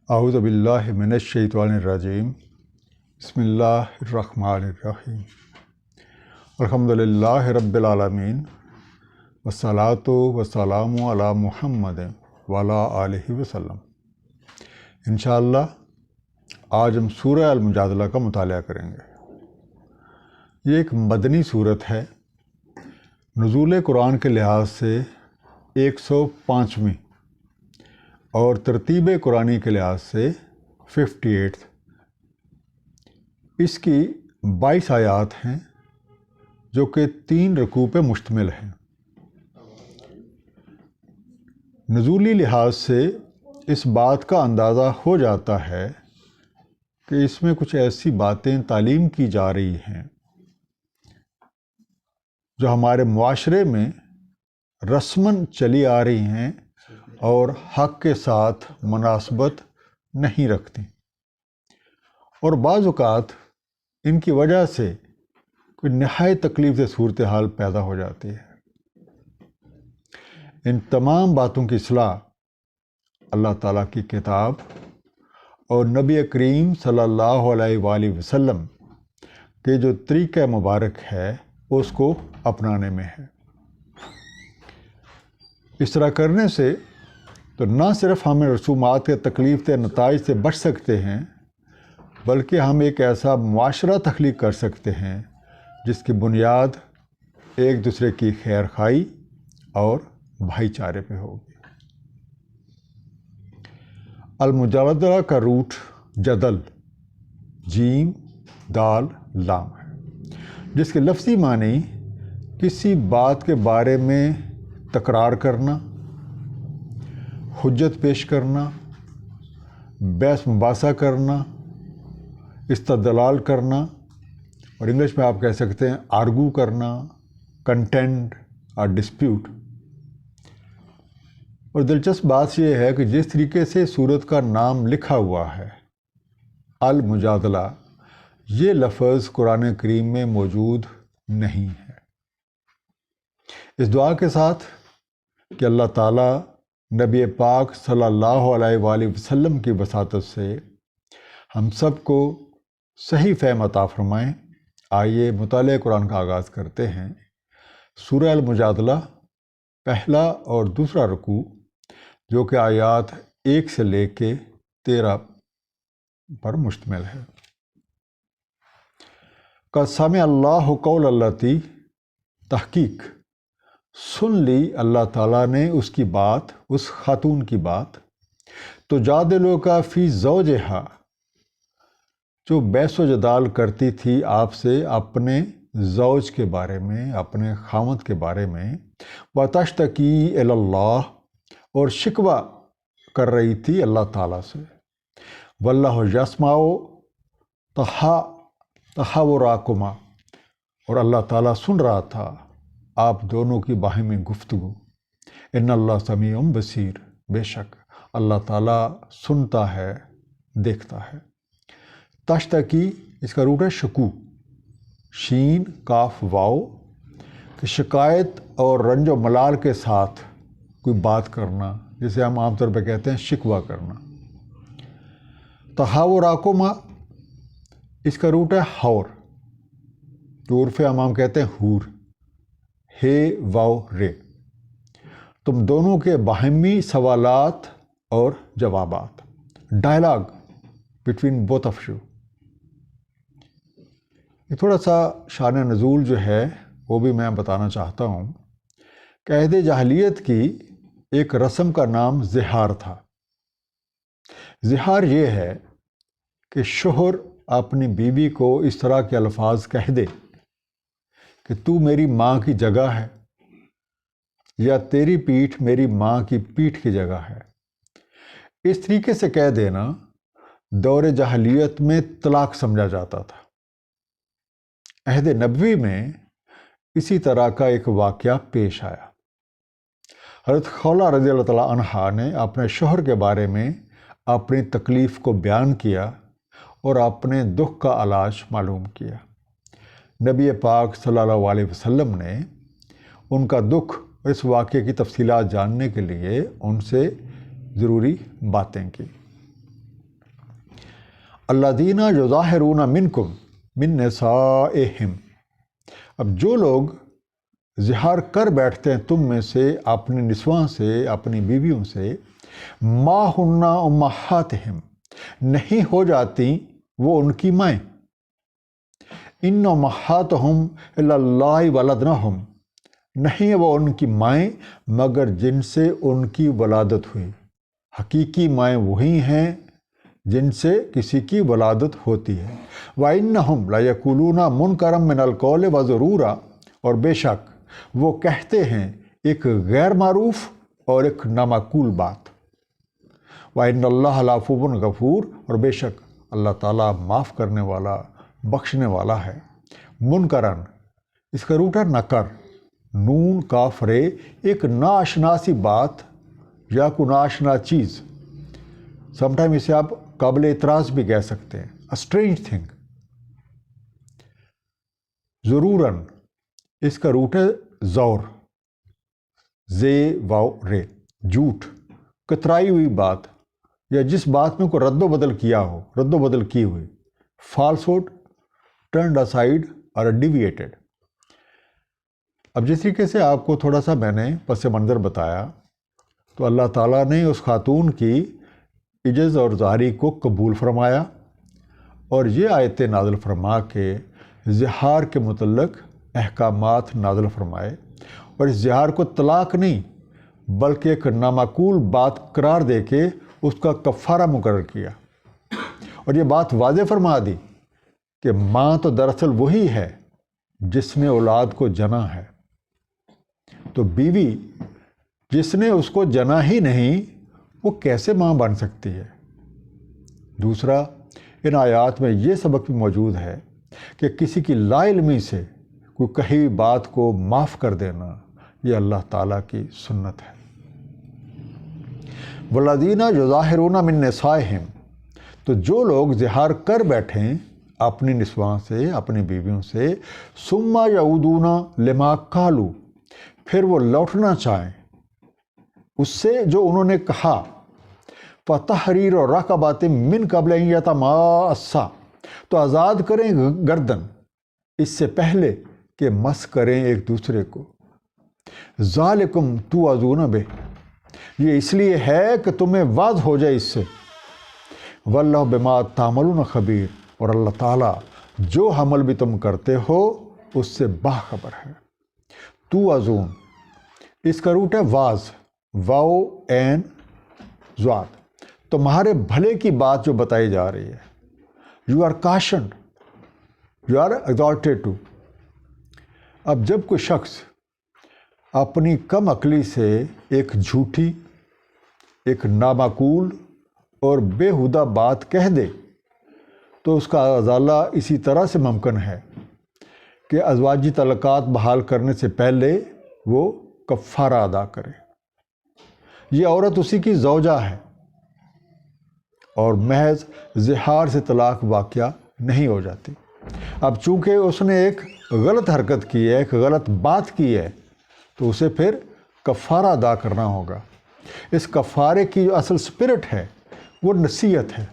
اعوذ باللہ من الشیطان الرجیم بسم اللہ الرحمن الرحیم الحمد للہ رب العالمین والصلاۃ والسلام علی محمد وعلی آلہ وسلم۔ انشاءاللہ آج ہم سورہ المجادلہ کا مطالعہ کریں گے۔ یہ ایک مدنی صورت ہے، نزول قرآن کے لحاظ سے 105ویں اور ترتیب قرآنی کے لحاظ سے 58۔ اس کی 22 آیات ہیں جو کہ 3 رکوع پہ مشتمل ہیں۔ نزولی لحاظ سے اس بات کا اندازہ ہو جاتا ہے کہ اس میں کچھ ایسی باتیں تعلیم کی جا رہی ہیں جو ہمارے معاشرے میں رسماً چلی آ رہی ہیں اور حق کے ساتھ مناسبت نہیں رکھتی، اور بعض اوقات ان کی وجہ سے کوئی نہایت تکلیف دہ صورتحال پیدا ہو جاتی ہے۔ ان تمام باتوں کی اصلاح اللہ تعالیٰ کی کتاب اور نبی کریم صلی اللہ علیہ وآلہ وسلم کے جو طریقہ مبارک ہے اس کو اپنانے میں ہے۔ اس طرح کرنے سے تو نہ صرف ہم رسومات کے تکلیف دہ نتائج سے بچ سکتے ہیں، بلکہ ہم ایک ایسا معاشرہ تخلیق کر سکتے ہیں جس کی بنیاد ایک دوسرے کی خیر خواہی اور بھائی چارے پہ ہوگی۔ المجادلہ کا روٹ جدل جیم دال لام ہے، جس کے لفظی معنی کسی بات کے بارے میں تکرار کرنا، حجت پیش کرنا، بحث مباحثہ کرنا، استدلال کرنا، اور انگلش میں آپ کہہ سکتے ہیں آرگو کرنا، کنٹینڈ اور ڈسپیوٹ۔ اور دلچسپ بات یہ ہے کہ جس طریقے سے سورت کا نام لکھا ہوا ہے المجادلہ، یہ لفظ قرآن کریم میں موجود نہیں ہے۔ اس دعا کے ساتھ کہ اللہ تعالیٰ نبی پاک صلی اللہ علیہ وآلہ وسلم کی وساطت سے ہم سب کو صحیح فہم عطا فرمائیں، آئیے مطالعہ قرآن کا آغاز کرتے ہیں۔ سورہ المجادلہ پہلا اور دوسرا رکوع جو کہ آیات 1 سے لے کے 13 پر مشتمل ہے۔ قد سمع اللہ قول اللاتی، تحقیق سن لی اللہ تعالیٰ نے اس کی بات، اس خاتون کی بات، تو جادلوکا فی زوجہا، جو بحث و جدال کرتی تھی آپ سے اپنے زوج کے بارے میں، اپنے خاوند کے بارے میں، وتشتکی الی اللہ، اور شکوہ کر رہی تھی اللہ تعالیٰ سے، واللہ یسمع تحاوراکما، اور اللہ تعالیٰ سن رہا تھا آپ دونوں کی باہمی گفتگو۔ ان اللہ سمیع بصیر، بے شک اللہ تعالیٰ سنتا ہے، دیکھتا ہے۔ تشتکی اس کا روٹ ہے شکو، شین کاف واو، کہ شکایت اور رنج و ملال کے ساتھ کوئی بات کرنا، جسے ہم عام طور پہ کہتے ہیں شکوہ کرنا۔ تحاوراکما اس کا روٹ ہے حور، جو عرف عام کہتے ہیں حور، ہے واو رے، تم دونوں کے باہمی سوالات اور جوابات، dialogue between both of you. یہ تھوڑا سا شان نزول جو ہے وہ بھی میں بتانا چاہتا ہوں کہ عہد جاہلیت کی ایک رسم کا نام زہار تھا۔ زہار یہ ہے کہ شوہر اپنی بیوی کو اس طرح کے الفاظ کہہ دے کہ تو میری ماں کی جگہ ہے، یا تیری پیٹھ میری ماں کی پیٹھ کی جگہ ہے۔ اس طریقے سے کہہ دینا دور جاہلیت میں طلاق سمجھا جاتا تھا۔ عہد نبوی میں اسی طرح کا ایک واقعہ پیش آیا۔ حضرت خولہ رضی اللہ تعالیٰ عنہا نے اپنے شوہر کے بارے میں اپنی تکلیف کو بیان کیا اور اپنے دکھ کا علاج معلوم کیا۔ نبی پاک صلی اللہ علیہ وسلم نے ان کا دکھ اور اس واقعے کی تفصیلات جاننے کے لیے ان سے ضروری باتیں کی۔ الذین یظاہرون منکم من نسائہم، اب جو لوگ ظہار کر بیٹھتے ہیں تم میں سے اپنی نسواں سے، اپنی بیویوں سے، ما ہن امہاتہم، نہیں ہو جاتی وہ ان کی مائیں، ان امہاتہم الا اللہ ولدنہم، نہیں ہے وہ ان کی مائیں مگر جن سے ان کی ولادت ہوئی، حقیقی مائیں وہی ہیں جن سے کسی کی ولادت ہوتی ہے۔ وَإِنَّهُمْ لَيَقُولُونَ مُنْكَرًا مِنَ الْقَوْلِ وَزُرُورًا، اور بے شک وہ کہتے ہیں ایک غیر معروف اور ایک نامعقول بات۔ وَإِنَّ اللَّهَ لَعَفُوٌّ غَفُورٌ، اور بے شک اللہ تعالیٰ معاف کرنے والا، بخشنے والا ہے۔ منکرن، اس کا روٹ ہے نکر، نون کاف رے، ایک ناشنا سی بات یا کوئی ناشنا چیز، سم ٹائم اسے آپ قابل اعتراض بھی کہہ سکتے ہیں، a strange thing۔ ضروراً، اس کا روٹ ہے زور، زے واو رے، جھوٹ، کترائی ہوئی بات، یا جس بات میں کوئی رد و بدل کیا ہو، رد و بدل کی ہوئی، falsehood turned aside or deviated۔ اب جس طریقے سے آپ کو تھوڑا سا میں نے پس منظر بتایا، تو اللہ تعالیٰ نے اس خاتون کی عجز اور زاری کو قبول فرمایا، اور یہ آیت نازل فرما کے زہار کے متعلق احکامات نازل فرمائے، اور اس زہار کو طلاق نہیں بلکہ ایک نامعقول بات قرار دے کے اس کا کفارہ مقرر کیا، اور یہ بات واضح فرما دی کہ ماں تو دراصل وہی ہے جس نے اولاد کو جنا ہے، تو بیوی جس نے اس کو جنا ہی نہیں وہ کیسے ماں بن سکتی ہے۔ دوسرا، ان آیات میں یہ سبق بھی موجود ہے کہ کسی کی لا علمی سے کوئی کہی ہوئی بات کو معاف کر دینا یہ اللہ تعالیٰ کی سنت ہے۔ والذین یظاہرون من نسائہم، تو جو لوگ ظہار کر بیٹھیں اپنی نسواں سے، اپنی بیویوں سے، ثم یعودون لما قالوا، پھر وہ لوٹنا چاہیں اس سے جو انہوں نے کہا، فَتَحْرِيرُ رَقَبَةٍ مِّن قَبْلِ أَن يَتَمَاسَّا، تو آزاد کریں گردن اس سے پہلے کہ مس کریں ایک دوسرے کو۔ ذَلِكُمْ تُوعَظُونَ بِهِ، یہ اس لیے ہے کہ تمہیں واضح ہو جائے اس سے۔ وَاللَّهُ بِمَا تَعْمَلُونَ خَبِيرٌ، اور اللہ تعالیٰ جو عمل بھی تم کرتے ہو اس سے باخبر ہے۔ توعظون، اس کا روٹ ہے واز، واو این زواد، تمہارے بھلے کی بات جو بتائی جا رہی ہے۔ You are cautioned, you are exhorted too. اب جب کوئی شخص اپنی کم عقلی سے ایک جھوٹی، ایک نامعقول اور بےہودہ بات کہہ دے تو اس کا ازالہ اسی طرح سے ممکن ہے کہ ازواجی تعلقات بحال کرنے سے پہلے وہ کفارہ ادا کرے۔ یہ عورت اسی کی زوجہ ہے اور محض زہار سے طلاق واقعہ نہیں ہو جاتی۔ اب چونکہ اس نے ایک غلط حرکت کی ہے، ایک غلط بات کی ہے، تو اسے پھر کفارہ ادا کرنا ہوگا۔ اس کفارے کی جو اصل سپرٹ ہے وہ نصیحت ہے،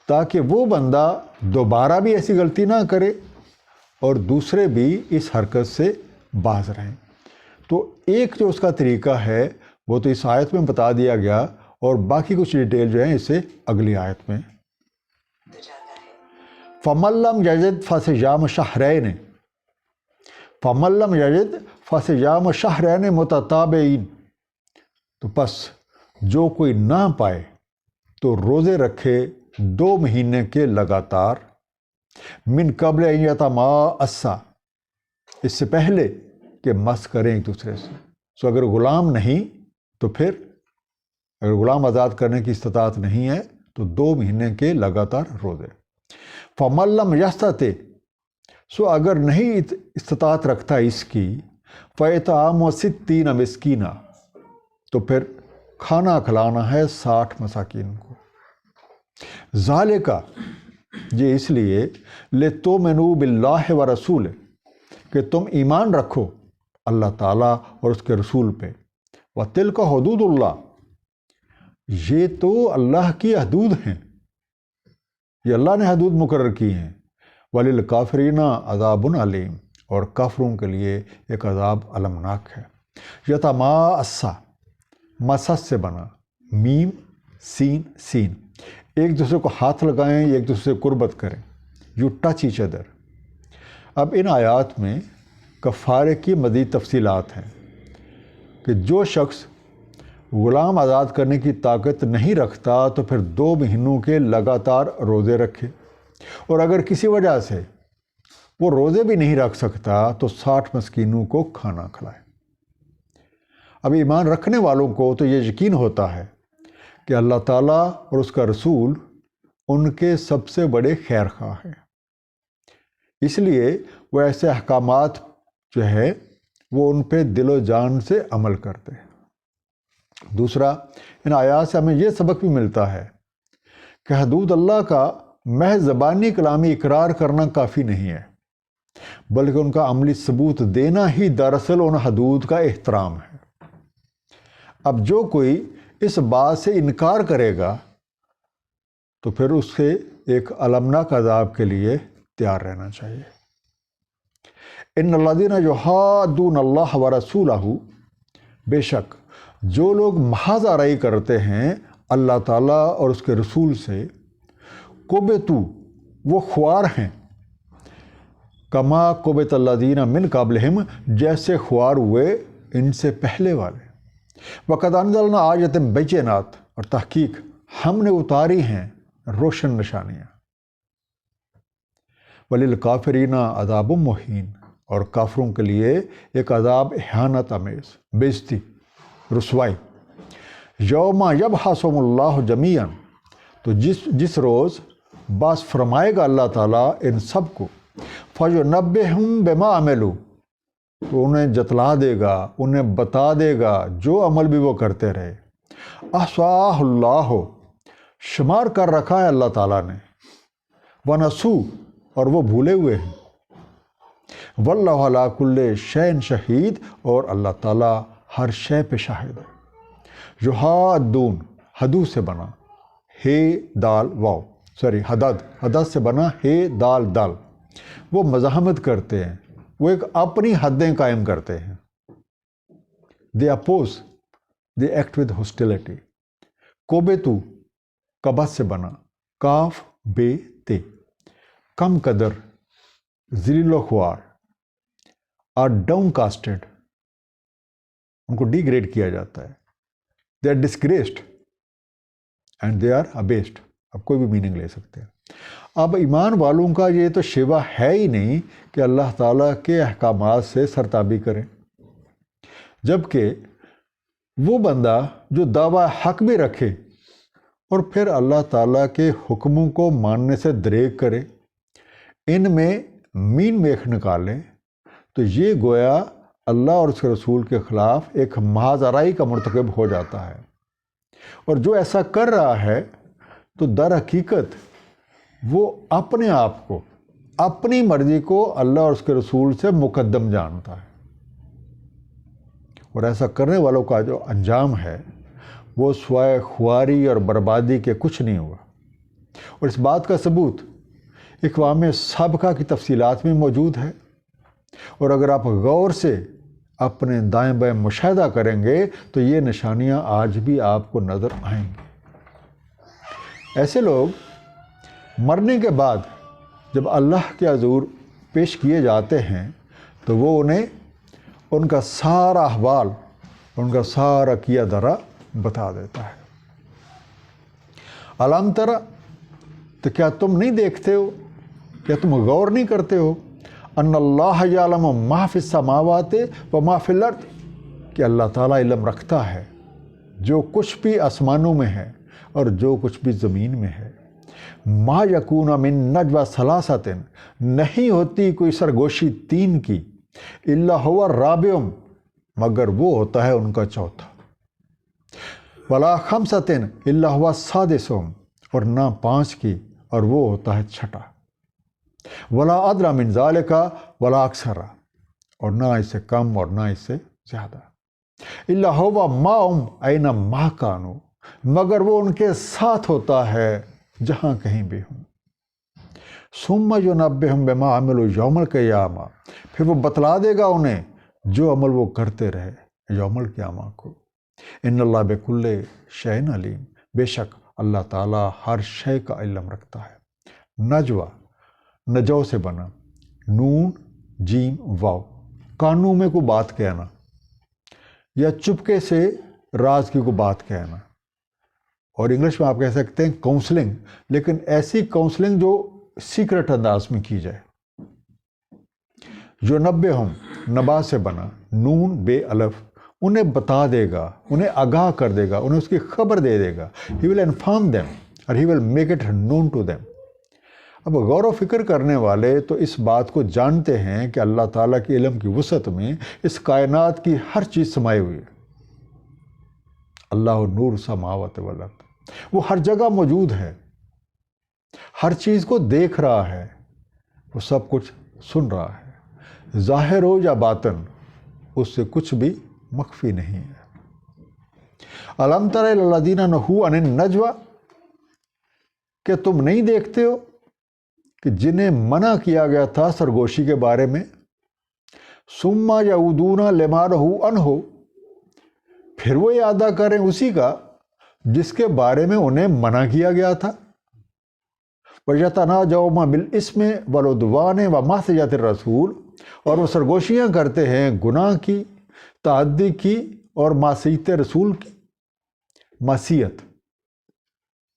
تاکہ وہ بندہ دوبارہ بھی ایسی غلطی نہ کرے اور دوسرے بھی اس حرکت سے باز رہیں۔ تو ایک جو اس کا طریقہ ہے وہ تو اس آیت میں بتا دیا گیا، اور باقی کچھ ڈیٹیل جو ہیں اسے اگلی آیت میں۔ فَمَن لَّمْ يَجِدْ فَصِيَامُ شَهْرَيْنِ، فَمَن لَّمْ يَجِدْ فَصِيَامُ شَهْرَيْنِ مُتَتَابِعَيْنِ، تو پس جو کوئی نہ پائے تو روزے رکھے 2 مہینے کے لگاتار، من قبل ان یتماسا، اس سے پہلے کہ مس کریں ایک دوسرے سے۔ سو اگر غلام نہیں تو پھر اگر غلام آزاد کرنے کی استطاعت نہیں ہے تو 2 مہینے کے لگاتار روزے۔ فَمَن لَّمْ يَسْتَطِعْ، سو اگر نہیں استطاعت رکھتا اس کی، فَإِطْعَامُ 60 مسکینہ، تو پھر کھانا کھلانا ہے 60 مساکین کو۔ ذالک، یہ اس لیے لِتُؤْمِنُوا بِاللَّهِ وَرَسُولِهِ، کہ تم ایمان رکھو اللہ تعالیٰ اور اس کے رسول پہ۔ وَتِلْكَ حُدُودُ اللَّهِ، یہ تو اللہ کی حدود ہیں، یہ اللہ نے حدود مقرر کی ہیں۔ وَلِلْكَافِرِينَ عَذَابٌ علیم، اور کافروں کے لیے ایک عذاب المناک ہے۔ یتماسا، مسس سے بنا، میم سین سین، ایک دوسرے کو ہاتھ لگائیں، ایک دوسرے سے قربت کریں، یو ٹچ ایچ ادر۔ اب ان آیات میں کفارے کی مزید تفصیلات ہیں کہ جو شخص غلام آزاد کرنے کی طاقت نہیں رکھتا تو پھر 2 مہینوں کے لگاتار روزے رکھے، اور اگر کسی وجہ سے وہ روزے بھی نہیں رکھ سکتا تو 60 مسکینوں کو کھانا کھلائے۔ اب ایمان رکھنے والوں کو تو یہ یقین ہوتا ہے کہ اللہ تعالیٰ اور اس کا رسول ان کے سب سے بڑے خیر خواہ ہیں، اس لیے وہ ایسے احکامات جو ہے وہ ان پہ دل و جان سے عمل کرتے ہیں۔ دوسرا، ان آیات سے ہمیں یہ سبق بھی ملتا ہے کہ حدود اللہ کا محض زبانی کلامی اقرار کرنا کافی نہیں ہے، بلکہ ان کا عملی ثبوت دینا ہی دراصل ان حدود کا احترام ہے۔ اب جو کوئی اس بات سے انکار کرے گا تو پھر اس سے ایک المناک عذاب کے لیے تیار رہنا چاہیے۔ ان الذین یحادون اللہ ورسولہ، بے شک جو لوگ محاذ آرائی کرتے ہیں اللہ تعالیٰ اور اس کے رسول سے، کبتو، وہ خوار ہیں، کما کبت الذین من قبلہم، جیسے خوار ہوئے ان سے پہلے والے۔ وقد انزلنا آیات بینات، اور تحقیق ہم نے اتاری ہیں روشن نشانیاں۔ وللکافرین عذاب مہین، اور کافروں کے لیے ایک عذاب اہانت آمیز، بےزتی، رسوائی۔ یوم یبعثہم اللہ جمیعا، تو جس روز باس فرمائے گا اللہ تعالیٰ ان سب کو، فَيُنَبِّئُهُم بِمَا عَمِلُوا، تو انہیں جتلا دے گا، انہیں بتا دے گا جو عمل بھی وہ کرتے رہے۔ احصاہ اللہ، شمار کر رکھا ہے اللہ تعالیٰ نے، وَنَسُوا، اور وہ بھولے ہوئے ہیں۔ وَاللَّهُ عَلَىٰ كُلِّ شَيْءٍ شَهِيدٌ، اور اللہ تعالیٰ ہر شے پہ شاہد ہے۔ یحادون، حدود سے بنا، ہے دال واو، حدد سے بنا ہے دال دال، وہ مزاحمت کرتے ہیں، وہ ایک اپنی حدیں قائم کرتے ہیں۔ they oppose، they act with hostility۔ کوبتو، کبت سے بنا، کاف بے تے، کم قدر، ذلیل و خوار، are downcasted، ان کو ڈی گریڈ کیا جاتا ہے۔ they are disgraced and they are abased، اب کوئی بھی میننگ لے سکتے ہیں۔ اب ایمان والوں کا یہ تو شیوا ہے ہی نہیں کہ اللہ تعالیٰ کے احکامات سے سرتابی کریں، جبکہ وہ بندہ جو دعویٰ حق بھی رکھے اور پھر اللہ تعالیٰ کے حکموں کو ماننے سے دریغ کرے، ان میں مین میخ نکالے، تو یہ گویا اللہ اور اس کے رسول کے خلاف ایک محاذ آرائی کا مرتکب ہو جاتا ہے۔ اور جو ایسا کر رہا ہے تو در حقیقت وہ اپنے آپ کو، اپنی مرضی کو اللہ اور اس کے رسول سے مقدم جانتا ہے، اور ایسا کرنے والوں کا جو انجام ہے وہ سوائے خواری اور بربادی کے کچھ نہیں ہوا۔ اور اس بات کا ثبوت اقوام سابقہ کی تفصیلات میں موجود ہے، اور اگر آپ غور سے اپنے دائیں بائیں مشاہدہ کریں گے تو یہ نشانیاں آج بھی آپ کو نظر آئیں گی۔ ایسے لوگ مرنے کے بعد جب اللہ کے حضور پیش کیے جاتے ہیں تو وہ انہیں ان کا سارا احوال، ان کا سارا کیا دھرا بتا دیتا ہے۔ الم ترى، تو کیا تم نہیں دیکھتے ہو، کیا تم غور نہیں کرتے ہو، ان اللہ یعلم ما فی السماوات و ما فی الارض، کہ اللہ تعالیٰ علم رکھتا ہے جو کچھ بھی آسمانوں میں ہے اور جو کچھ بھی زمین میں ہے۔ ما یکون من نجوى ثلاثۃ، نہیں ہوتی کوئی سرگوشی 3 کی، الا هو رابعهم، مگر وہ ہوتا ہے ان کا چوتھا، ولا خمسۃ الا هو سادسهم، اور نہ 5 کی اور وہ ہوتا ہے چھٹا، ولا ادنی من ذلک ولا اکثر، اور نہ اس سے کم اور نہ اس سے زیادہ، الا هو معهم اینما کانوا، مگر وہ ان کے ساتھ ہوتا ہے جہاں کہیں بھی ہوں۔ ثم ينبئهم بما عملوا یوم القیامہ، پھر وہ بتلا دے گا انہیں جو عمل وہ کرتے رہے یوم القیامہ کو۔ ان اللہ بکل شیء علیم، بے شک اللہ تعالیٰ ہر شے کا علم رکھتا ہے۔ نجوہ، نجو سے بنا، نون جیم واو، کانوں میں کوئی بات کہنا یا چپکے سے راز کی کوئی بات کہنا، اور انگلش میں آپ کہہ سکتے ہیں کاؤنسلنگ، لیکن ایسی کاؤنسلنگ جو سیکرٹ انداز میں کی جائے۔ جو نبا سے بنا، نون بے الف، انہیں بتا دے گا، انہیں آگاہ کر دے گا، انہیں اس کی خبر دے دے گا۔ ہی ول انفارم دیم اور he will make it known to them. اب غور و فکر کرنے والے تو اس بات کو جانتے ہیں کہ اللہ تعالیٰ کے علم کی وسعت میں اس کائنات کی ہر چیز سمائی ہوئی ہے۔ اللہ نور السماوات والارض، وہ ہر جگہ موجود ہے، ہر چیز کو دیکھ رہا ہے، وہ سب کچھ سن رہا ہے، ظاہر ہو یا باطن، اس سے کچھ بھی مخفی نہیں ہے۔ الم تر الی الذین نہوا عن النجوى، کہ تم نہیں دیکھتے ہو کہ جنہیں منع کیا گیا تھا سرگوشی کے بارے میں، ثم یعودون لما نہوا عنہ، پھر وہ ارادہ کریں اسی کا جس کے بارے میں انہیں منع کیا گیا تھا۔ وَيَتَنَاجَوْنَ بِالْإِثْمِ وَالْعُدْوَانِ وَمَعْصِيَتِ الرَّسُولِ، اور وہ سرگوشیاں کرتے ہیں گناہ کی، تعدی کی اور معصیت رسول کی۔ معصیت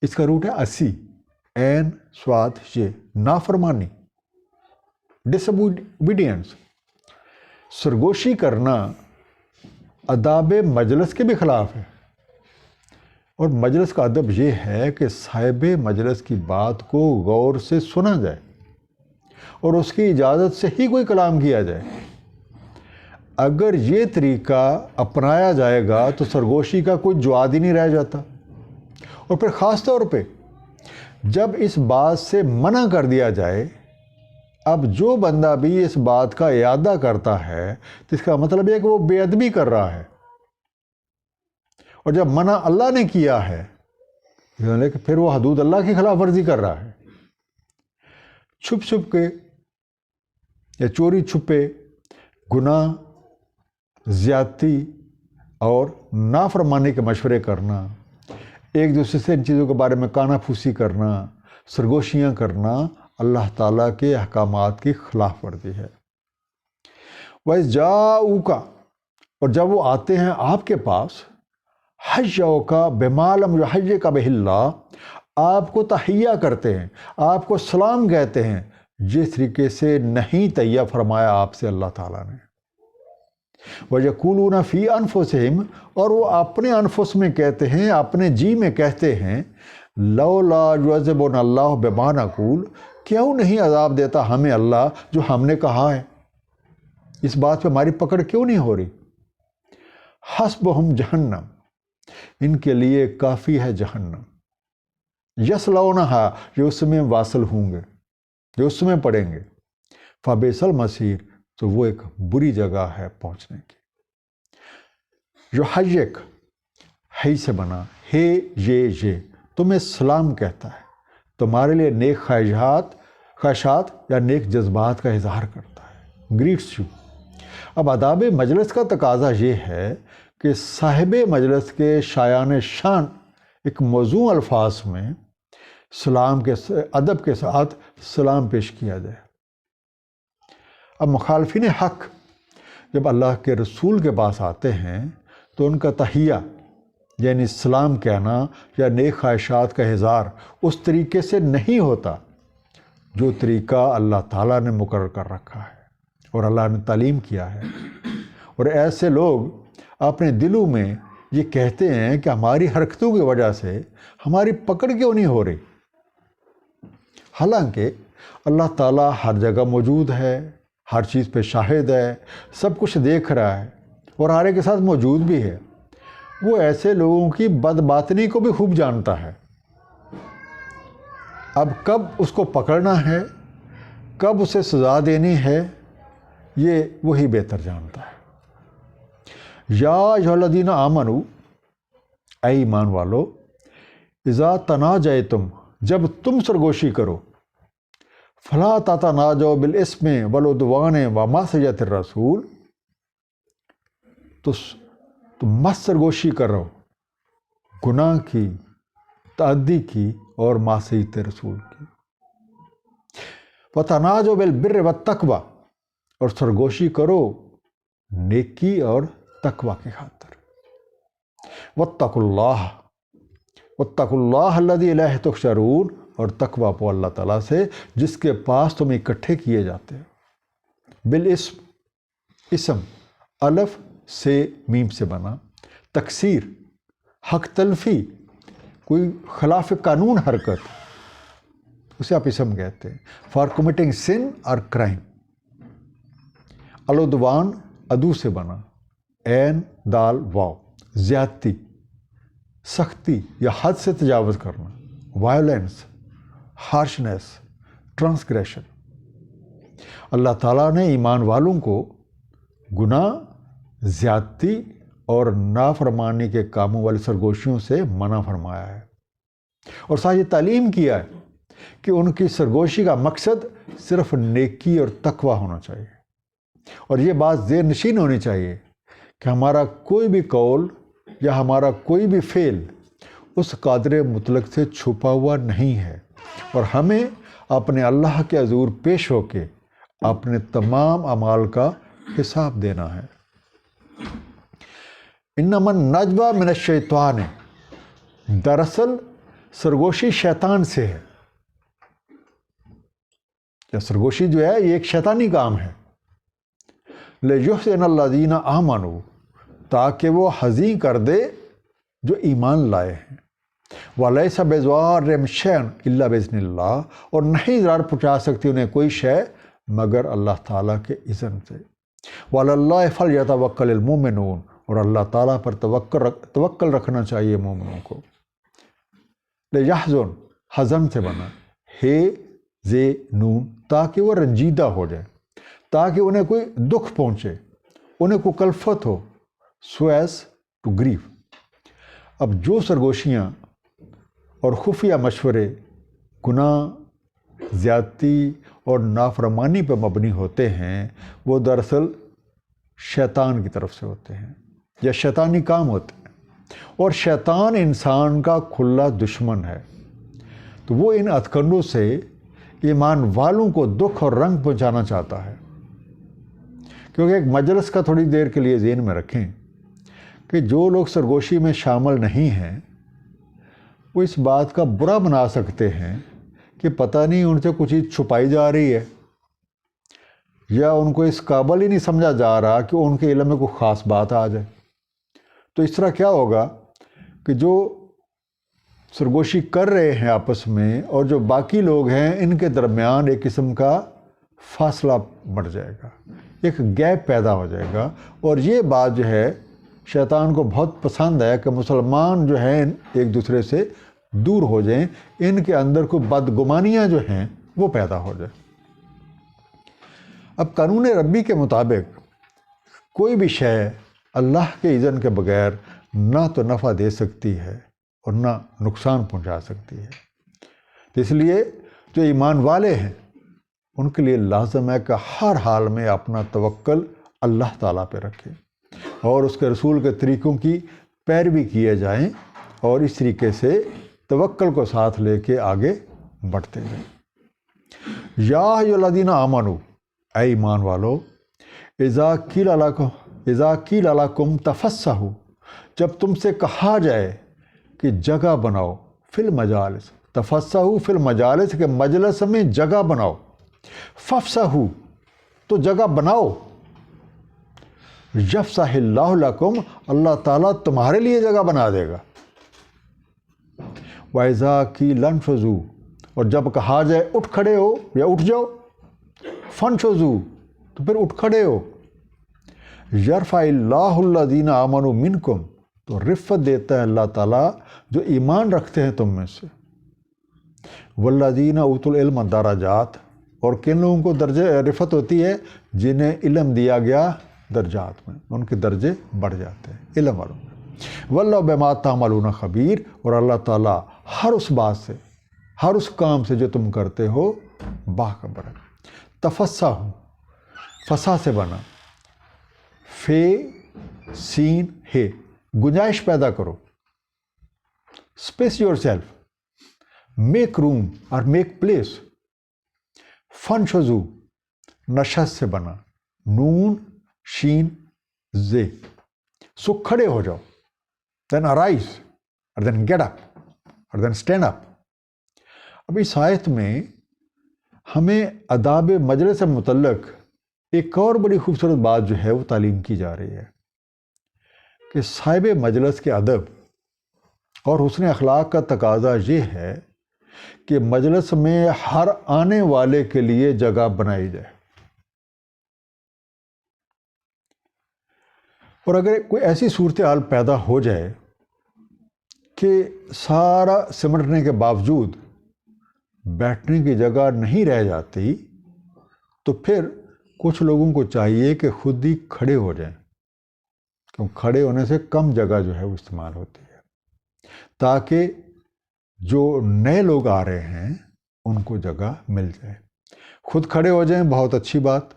اس کا روٹ ہے اسی، عین صاد یہ، نافرمانی، ڈس اوبیڈینس۔ سرگوشی کرنا آداب مجلس کے بھی خلاف ہے، اور مجلس کا ادب یہ ہے کہ صاحب مجلس کی بات کو غور سے سنا جائے اور اس کی اجازت سے ہی کوئی کلام کیا جائے۔ اگر یہ طریقہ اپنایا جائے گا تو سرگوشی کا کوئی جواد ہی نہیں رہ جاتا۔ اور پھر خاص طور پہ جب اس بات سے منع کر دیا جائے، اب جو بندہ بھی اس بات کا اعادہ کرتا ہے تو اس کا مطلب یہ کہ وہ بے ادبی کر رہا ہے، اور جب منع اللہ نے کیا ہے کہ پھر وہ حدود اللہ کی خلاف ورزی کر رہا ہے۔ چھپ چھپ کے یا چوری چھپے گناہ، زیادتی اور نافرمانی کے مشورے کرنا، ایک دوسرے سے ان چیزوں کے بارے میں کانا پھوسی کرنا، سرگوشیاں کرنا اللہ تعالیٰ کے احکامات کی خلاف ورزی ہے۔ وَإِذْ جَاءُوكَ، اور جب وہ آتے ہیں آپ کے پاس، حَيَّوْكَ بِمَا لَمْ يُحَيِّكَ بِهِ اللَّهُ، آپ کو تحیہ کرتے ہیں، آپ کو سلام کہتے ہیں جس طریقے سے نہیں تحیہ فرمایا آپ سے اللہ تعالیٰ نے۔ وَيَقُولُونَ فِي أَنفُسِهِمْ، اور وہ اپنے انفس میں کہتے ہیں، اپنے جی میں کہتے ہیں، لولا يعذبنا اللہ بما نقول، کیوں نہیں عذاب دیتا ہمیں اللہ جو ہم نے کہا ہے، اس بات پہ ہماری پکڑ کیوں نہیں ہو رہی۔ حسبہم جہنم، ان کے لیے کافی ہے جہنم، یصلونہا، جو اس میں واصل ہوں گے، جو اس میں پڑیں گے، فبئس المصیر، تو وہ ایک بری جگہ ہے پہنچنے کی۔ یحیک، ہی سے بنا، ہے یہ تمہیں سلام کہتا ہے، تمہارے لیے نیک خواہشات یا نیک جذبات کا اظہار کرتا ہے، گریٹس یو۔ اب آداب مجلس کا تقاضا یہ ہے کہ صاحب مجلس کے شایان شان ایک موزوں الفاظ میں سلام کے ادب کے ساتھ سلام پیش کیا جائے۔ اب مخالفین حق جب اللہ کے رسول کے پاس آتے ہیں تو ان کا تحیہ یعنی سلام کہنا یا نیک خواہشات کا اظہار اس طریقے سے نہیں ہوتا جو طریقہ اللہ تعالیٰ نے مقرر کر رکھا ہے اور اللہ نے تعلیم کیا ہے۔ اور ایسے لوگ اپنے دلوں میں یہ کہتے ہیں کہ ہماری حرکتوں کی وجہ سے ہماری پکڑ کیوں نہیں ہو رہی، حالانکہ اللہ تعالیٰ ہر جگہ موجود ہے، ہر چیز پہ شاہد ہے، سب کچھ دیکھ رہا ہے اور ہر ایک کے ساتھ موجود بھی ہے۔ وہ ایسے لوگوں کی بدباطنی کو بھی خوب جانتا ہے۔ اب کب اس کو پکڑنا ہے، کب اسے سزا دینی ہے، یہ وہی بہتر جانتا ہے۔ یا ایھا الذین آمنوا، اے ایمان والو، اذا تناجیتم، جب تم سرگوشی کرو، فلا تتناجوا بالاسم والعدوان ومعصیت الرسول، تو مت سرگوشی کرو گناہ کی، تعدی کی اور معصیت رسول کی۔ وتناجوا بالبر والتقوی، اور سرگوشی کرو نیکی اور تقوی کی خاطر۔ واتقوا اللہ الذی الیہ تحشرون، اور تقوی پو اللہ تعالیٰ سے جس کے پاس تم اکٹھے کیے جاتے ہو۔ بالاسم، اسم الف سے میم سے بنا، تکسیر حق تلفی، کوئی خلاف قانون حرکت، اسے آپ اسم کہتے ہیں۔ فار کمٹنگ سن اور کرائم۔ العدوان عدو سے بنا، عین دال واو، زیادتی، سختی یا حد سے تجاوز کرنا، وائلنس، ہارشنس، ٹرانسگریشن۔ اللہ تعالیٰ نے ایمان والوں کو گناہ، زیادتی اور نافرمانی کے کاموں والی سرگوشیوں سے منع فرمایا ہے، اور ساتھ یہ تعلیم کیا ہے کہ ان کی سرگوشی کا مقصد صرف نیکی اور تقوی ہونا چاہیے، اور یہ بات ذہن نشین ہونی چاہیے کہ ہمارا کوئی بھی قول یا ہمارا کوئی بھی فعل اس قادر مطلق سے چھپا ہوا نہیں ہے، اور ہمیں اپنے اللہ کے حضور پیش ہو کے اپنے تمام اعمال کا حساب دینا ہے۔ انما النجوى من الشیطان، دراصل سرگوشی شیطان سے ہے، یا سرگوشی جو ہے یہ ایک شیطانی کام ہے۔ لِيُحْزِنَ الَّذِينَ آمَنُوا، تاکہ وہ حزین کر دے جو ایمان لائے ہیں۔ وَلَيْسَ بِضَارِّهِمْ شَيْئًا إِلَّا بِإِذْنِ اللَّهِ، اور نہیں ضرر پہنچا سکتی انہیں کوئی شے مگر اللہ تعالیٰ کے اذن سے۔ وَعَلَى اللَّهِ فَلْيَتَوَكَّلِ الْمُؤْمِنُونَ، اور اللہ تعالیٰ پر توکل رکھنا چاہیے مومنوں کو۔ لِيَحْزُنَ، حزن سے بنا، ہے زے نون، تاکہ وہ رنجیدہ ہو جائے، تاکہ انہیں کوئی دکھ پہنچے، انہیں کوئی کلفت ہو، سو ایز ٹو گریف۔ اب جو سرگوشیاں اور خفیہ مشورے گناہ، زیادتی اور نافرمانی پر مبنی ہوتے ہیں، وہ دراصل شیطان کی طرف سے ہوتے ہیں یا شیطانی کام ہوتے ہیں، اور شیطان انسان کا کھلا دشمن ہے، تو وہ ان ہتھکنڈوں سے ایمان والوں کو دکھ اور رنگ پہنچانا چاہتا ہے۔ کیونکہ ایک مجلس کا تھوڑی دیر کے لیے ذہن میں رکھیں کہ جو لوگ سرگوشی میں شامل نہیں ہیں وہ اس بات کا برا بنا سکتے ہیں کہ پتہ نہیں ان سے کچھ چیز چھپائی جا رہی ہے، یا ان کو اس قابل ہی نہیں سمجھا جا رہا کہ ان کے علم میں کوئی خاص بات آ جائے۔ تو اس طرح کیا ہوگا کہ جو سرگوشی کر رہے ہیں آپس میں اور جو باقی لوگ ہیں، ان کے درمیان ایک قسم کا فاصلہ بڑھ جائے گا، ایک گیپ پیدا ہو جائے گا، اور یہ بات جو ہے شیطان کو بہت پسند ہے کہ مسلمان جو ہیں ایک دوسرے سے دور ہو جائیں، ان کے اندر کوئی بدگمانیاں جو ہیں وہ پیدا ہو جائیں۔ اب قانون ربی کے مطابق کوئی بھی شے اللہ کے اذن کے بغیر نہ تو نفع دے سکتی ہے اور نہ نقصان پہنچا سکتی ہے۔ تو اس لیے جو ایمان والے ہیں ان کے لیے لازم ہے کہ ہر حال میں اپنا توکل اللہ تعالیٰ پہ رکھیں اور اس کے رسول کے طریقوں کی پیروی کیے جائیں، اور اس طریقے سے توکل کو ساتھ لے کے آگے بڑھتے جائیں۔ یا ایھا الذین آمنوا، اے ایمان والو، اذا قیل لکم تفسحوا، جب تم سے کہا جائے کہ جگہ بناؤ، فی المجالس، تفسحوا فی المجالس، کہ مجلس میں جگہ بناؤ، فافسحوا، تو جگہ بناؤ، یفسح اللہ لکم، اللہ تعالیٰ تمہارے لیے جگہ بنا دے گا۔ وَإِذَا قِيلَ انفُذُوا، اور جب کہا جائے اٹھ کھڑے ہو یا اٹھ جاؤ، فانفذوا، تو پھر اٹھ کھڑے ہو۔ یرفع اللہ الذین آمنوا منکم، تو رفت دیتا ہے اللہ تعالیٰ جو ایمان رکھتے ہیں تم میں سے۔ والذین اوتوا العلم درجات، اور کن لوگوں کو درجے رفت ہوتی ہے؟ جنہیں علم دیا گیا درجات میں، ان کے درجے بڑھ جاتے ہیں علم والوں میں۔ واللہ بما تعملون خبیر، اور اللہ تعالیٰ ہر اس بات سے، ہر اس کام سے جو تم کرتے ہو باخبر ہے. تفسا ہوں، فسا سے بنا، فے سین ہے، گنجائش پیدا کرو. اسپیس یور سیلف، میک روم اور میک پلیس. فن شزو، نشست سے بنا، نون شین زے. سو کھڑے ہو جاؤ، دین ارائز اور دین گیٹ اپ اور دین اسٹینڈ اپ. اب اس آیت میں ہمیں آداب مجلس سے متعلق ایک اور بڑی خوبصورت بات جو ہے وہ تعلیم کی جا رہی ہے کہ صاحب مجلس کے ادب اور حسن اخلاق کا تقاضا یہ ہے کہ مجلس میں ہر آنے والے کے لیے جگہ بنائی جائے. اور اگر کوئی ایسی صورتحال پیدا ہو جائے کہ سارا سمٹنے کے باوجود بیٹھنے کی جگہ نہیں رہ جاتی تو پھر کچھ لوگوں کو چاہیے کہ خود ہی کھڑے ہو جائیں، کیونکہ کھڑے ہونے سے کم جگہ جو ہے وہ استعمال ہوتی ہے، تاکہ جو نئے لوگ آ رہے ہیں ان کو جگہ مل جائے. خود کھڑے ہو جائیں بہت اچھی بات،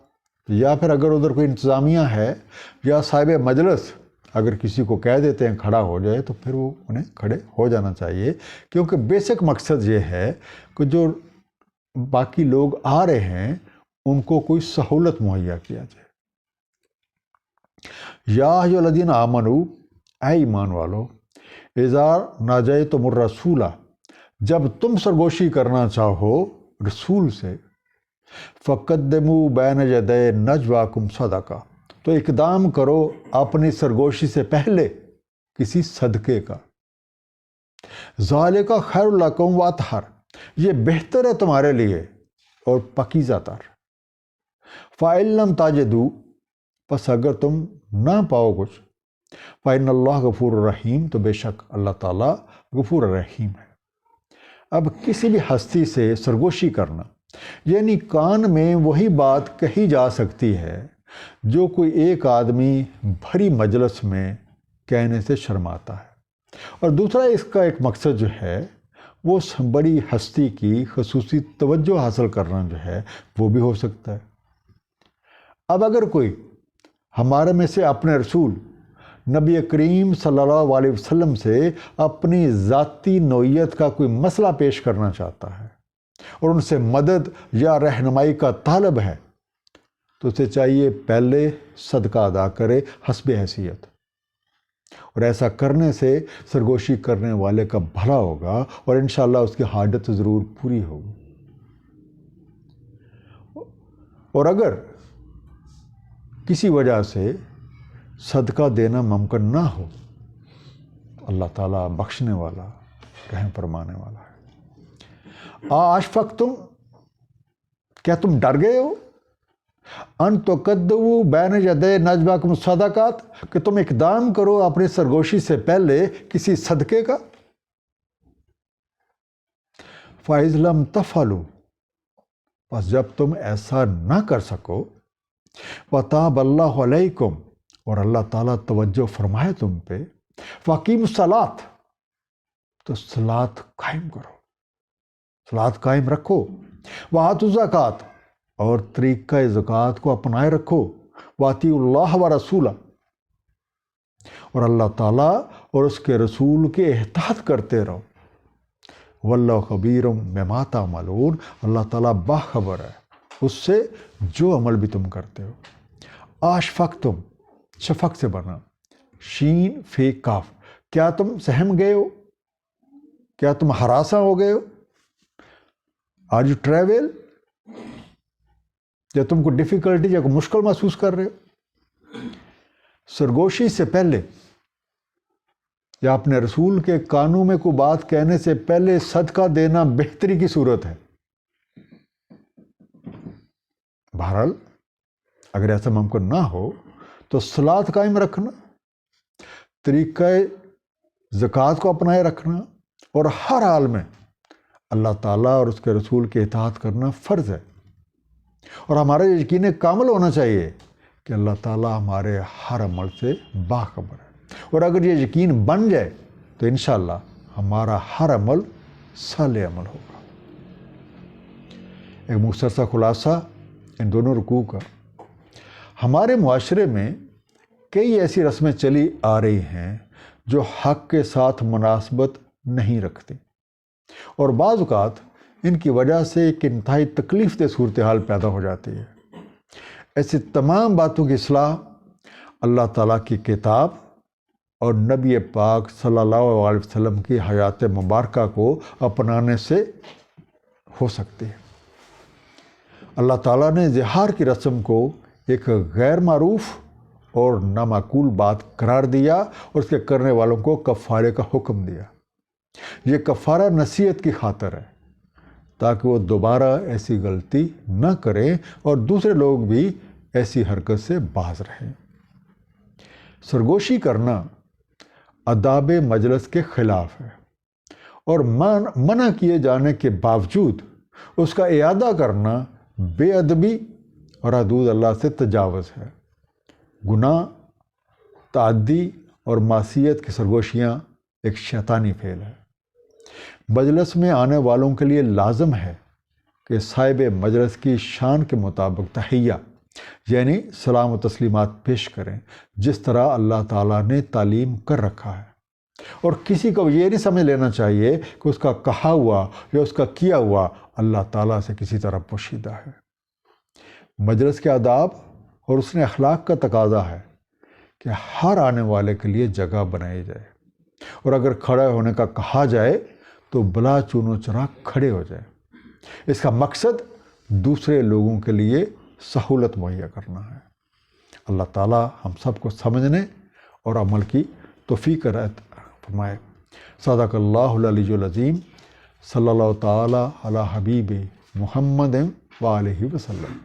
یا پھر اگر ادھر کوئی انتظامیہ ہے یا صاحب مجلس اگر کسی کو کہہ دیتے ہیں کھڑا ہو جائے تو پھر وہ انہیں کھڑے ہو جانا چاہیے، کیونکہ بیسک مقصد یہ ہے کہ جو باقی لوگ آ رہے ہیں ان کو کوئی سہولت مہیا کیا جائے. یا ایھا الذین آمنو، اے ایمان والو، اذا ناجیتم الرسول، جب تم سرگوشی کرنا چاہو رسول سے، فقدموا بین یدی نجواکم صدقہ، تو اقدام کرو اپنی سرگوشی سے پہلے کسی صدقے کا. ذالک خیر لکم واطہر، یہ بہتر ہے تمہارے لیے اور پاکیزہ تر. فَإِن لَّمْ تَجِدُوا، پس اگر تم نہ پاؤ کچھ، فَإِنَّ اللَّهَ غَفُورٌ رَحِيمٌ، تو بے شک اللہ تعالیٰ غفور رحیم ہے. اب کسی بھی ہستی سے سرگوشی کرنا یعنی کان میں وہی بات کہی جا سکتی ہے جو کوئی ایک آدمی بھری مجلس میں کہنے سے شرماتا ہے، اور دوسرا اس کا ایک مقصد جو ہے وہ بڑی ہستی کی خصوصی توجہ حاصل کرنا جو ہے وہ بھی ہو سکتا ہے. اب اگر کوئی ہمارے میں سے اپنے رسول نبی کریم صلی اللہ علیہ وسلم سے اپنی ذاتی نوعیت کا کوئی مسئلہ پیش کرنا چاہتا ہے اور ان سے مدد یا رہنمائی کا طالب ہے تو اسے چاہیے پہلے صدقہ ادا کرے حسب حیثیت، اور ایسا کرنے سے سرگوشی کرنے والے کا بھلا ہوگا اور انشاءاللہ اس کی حاجت ضرور پوری ہوگی. اور اگر کسی وجہ سے صدقہ دینا ممکن نہ ہو، اللہ تعالیٰ بخشنے والا، رحم فرمانے والا ہے. اشفقتم، کیا تم ڈر گئے ہو، ان تقدموا بین یدی نجواکم صدقات، کہ تم اقدام کرو اپنی سرگوشی سے پہلے کسی صدقے کا. فَإِذْ لَمْ تَفْعَلُوا، بس جب تم ایسا نہ کر سکو، وَتَابَ اللَّهُ عَلَيْكُمْ، اور اللہ تعالیٰ توجہ فرمائے تم پہ، فَأَقِیمُوا الصَّلَاۃَ، تو صلاۃ قائم کرو، صلاۃ قائم رکھو. وَآتُوا الزَّکَاۃَ، اور طریقہ زکوٰۃ کو اپنائے رکھو. وَأَطِیعُوا اللَّهَ وَرَسُولَهُ، اور اللہ تعالیٰ اور اس کے رسول کے اطاعت کرتے رہو. وَاللَّهُ خَبِیرٌ بِمَا تَعْمَلُونَ، اللہ تعالیٰ باخبر ہے اس سے جو عمل بھی تم کرتے ہو. اشفقتم، شفق سے بنا، شین فے کاف، کیا تم سہم گئے ہو، کیا تم ہراساں ہو گئے ہو. آر یو ٹریول، یا تم کو ڈیفیکلٹی یا کوئی مشکل محسوس کر رہے ہو. سرگوشی سے پہلے یا اپنے رسول کے کانوں میں کوئی بات کہنے سے پہلے صدقہ دینا بہتری کی صورت ہے. بہرحال اگر ایسا ممکن نہ ہو تو صلاۃ قائم رکھنا، طریقہ زکوٰۃ کو اپنائے رکھنا، اور ہر حال میں اللہ تعالیٰ اور اس کے رسول کے اطاعت کرنا فرض ہے. اور ہمارا یقین کامل ہونا چاہیے کہ اللہ تعالیٰ ہمارے ہر عمل سے باخبر ہے، اور اگر یہ یقین بن جائے تو انشاءاللہ ہمارا ہر عمل صالح عمل ہوگا. ایک مختصر سا خلاصہ ان دونوں رکوع کا۔ ہمارے معاشرے میں کئی ایسی رسمیں چلی آ رہی ہیں جو حق کے ساتھ مناسبت نہیں رکھتی، اور بعض اوقات ان کی وجہ سے ایک انتہائی تکلیف دہ صورتحال پیدا ہو جاتی ہے۔ ایسی تمام باتوں کی اصلاح اللہ تعالیٰ کی کتاب اور نبی پاک صلی اللہ علیہ وسلم کی حیات مبارکہ کو اپنانے سے ہو سکتی ہے۔ اللہ تعالیٰ نے زہار کی رسم کو ایک غیر معروف اور نامعقول بات قرار دیا اور اس کے کرنے والوں کو کفارے کا حکم دیا۔ یہ کفارہ نصیحت کی خاطر ہے تاکہ وہ دوبارہ ایسی غلطی نہ کریں اور دوسرے لوگ بھی ایسی حرکت سے باز رہیں۔ سرگوشی کرنا آداب مجلس کے خلاف ہے، اور منع کیے جانے کے باوجود اس کا اعادہ کرنا بے ادبی اور حدود اللہ سے تجاوز ہے۔ گناہ، تعدی اور معصیت کی سرگوشیاں ایک شیطانی فعل ہے۔ مجلس میں آنے والوں کے لیے لازم ہے کہ صاحب مجلس کی شان کے مطابق تحیہ یعنی سلام و تسلیمات پیش کریں، جس طرح اللہ تعالیٰ نے تعلیم کر رکھا ہے، اور کسی کو یہ نہیں سمجھ لینا چاہیے کہ اس کا کہا ہوا یا اس کا کیا ہوا اللہ تعالیٰ سے کسی طرح پوشیدہ ہے۔ مجلس کے آداب اور اس نے اخلاق کا تقاضا ہے کہ ہر آنے والے کے لیے جگہ بنائی جائے، اور اگر کھڑے ہونے کا کہا جائے تو بلا چون و چرا کھڑے ہو جائے۔ اس کا مقصد دوسرے لوگوں کے لیے سہولت مہیا کرنا ہے۔ اللہ تعالیٰ ہم سب کو سمجھنے اور عمل کی توفیق فرمائے۔ صدق اللہ العلی العظیم، صلی اللہ تعالیٰ علی حبیب محمد وآلہ وسلم۔